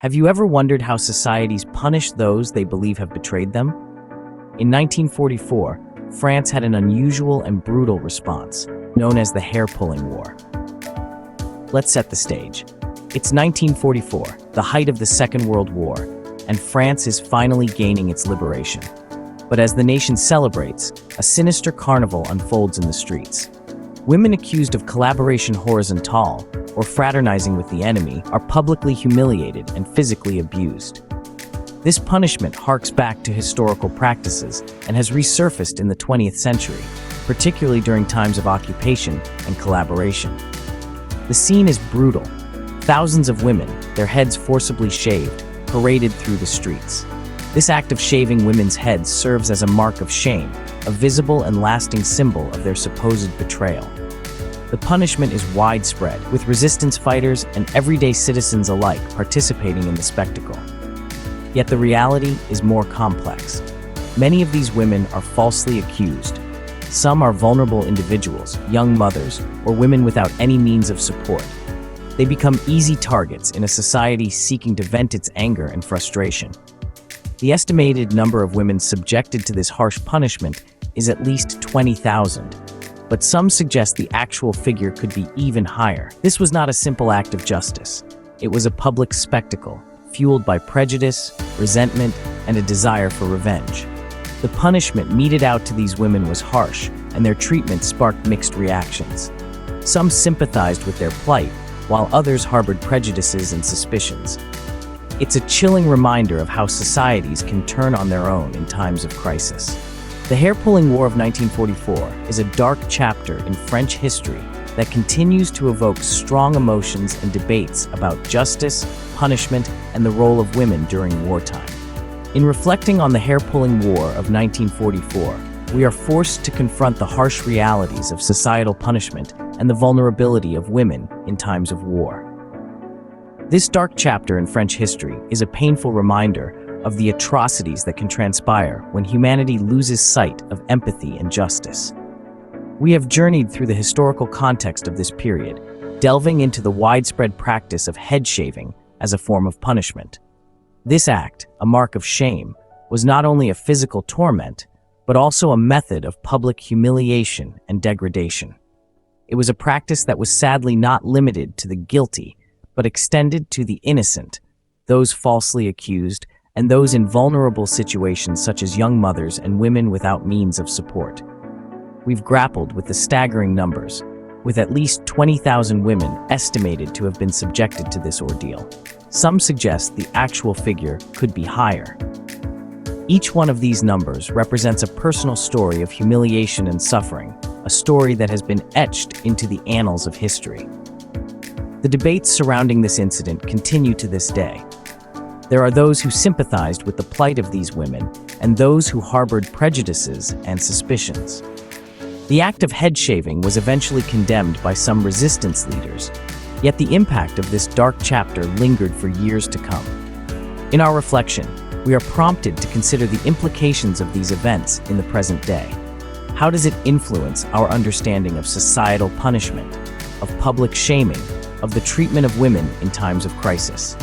Have you ever wondered how societies punish those they believe have betrayed them? In 1944, France had an unusual and brutal response, known as the hair-pulling war. Let's set the stage. It's 1944, the height of the Second World War, and France is finally gaining its liberation. But as the nation celebrates, a sinister carnival unfolds in the streets. Women accused of collaboration horizontal, or fraternizing with the enemy, are publicly humiliated and physically abused. This punishment harks back to historical practices and has resurfaced in the 20th century, particularly during times of occupation and collaboration. The scene is brutal. Thousands of women, their heads forcibly shaved, paraded through the streets. This act of shaving women's heads serves as a mark of shame, a visible and lasting symbol of their supposed betrayal. The punishment is widespread, with resistance fighters and everyday citizens alike participating in the spectacle. Yet the reality is more complex. Many of these women are falsely accused. Some are vulnerable individuals, young mothers, or women without any means of support. They become easy targets in a society seeking to vent its anger and frustration. The estimated number of women subjected to this harsh punishment is at least 20,000, but some suggest the actual figure could be even higher. This was not a simple act of justice. It was a public spectacle, fueled by prejudice, resentment, and a desire for revenge. The punishment meted out to these women was harsh, and their treatment sparked mixed reactions. Some sympathized with their plight, while others harbored prejudices and suspicions. It's a chilling reminder of how societies can turn on their own in times of crisis. The hair-pulling war of 1944 is a dark chapter in French history that continues to evoke strong emotions and debates about justice, punishment, and the role of women during wartime. In reflecting on the hair-pulling war of 1944, we are forced to confront the harsh realities of societal punishment and the vulnerability of women in times of war. This dark chapter in French history is a painful reminder of the atrocities that can transpire when humanity loses sight of empathy and justice. We have journeyed through the historical context of this period, delving into the widespread practice of head shaving as a form of punishment. This act, a mark of shame, was not only a physical torment, but also a method of public humiliation and degradation. It was a practice that was sadly not limited to the guilty, but extended to the innocent, those falsely accused, and those in vulnerable situations such as young mothers and women without means of support. We've grappled with the staggering numbers, with at least 20,000 women estimated to have been subjected to this ordeal. Some suggest the actual figure could be higher. Each one of these numbers represents a personal story of humiliation and suffering, a story that has been etched into the annals of history. The debates surrounding this incident continue to this day. There are those who sympathized with the plight of these women and those who harbored prejudices and suspicions. The act of head shaving was eventually condemned by some resistance leaders, yet the impact of this dark chapter lingered for years to come. In our reflection, we are prompted to consider the implications of these events in the present day. How does it influence our understanding of societal punishment, of public shaming, of the treatment of women in times of crisis?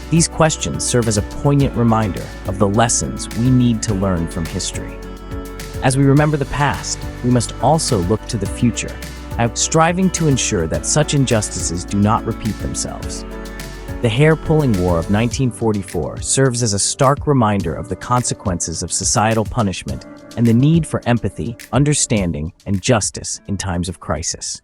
These questions serve as a poignant reminder of the lessons we need to learn from history. As we remember the past, we must also look to the future, striving to ensure that such injustices do not repeat themselves. The hair-pulling war of 1944 serves as a stark reminder of the consequences of societal punishment and the need for empathy, understanding, and justice in times of crisis.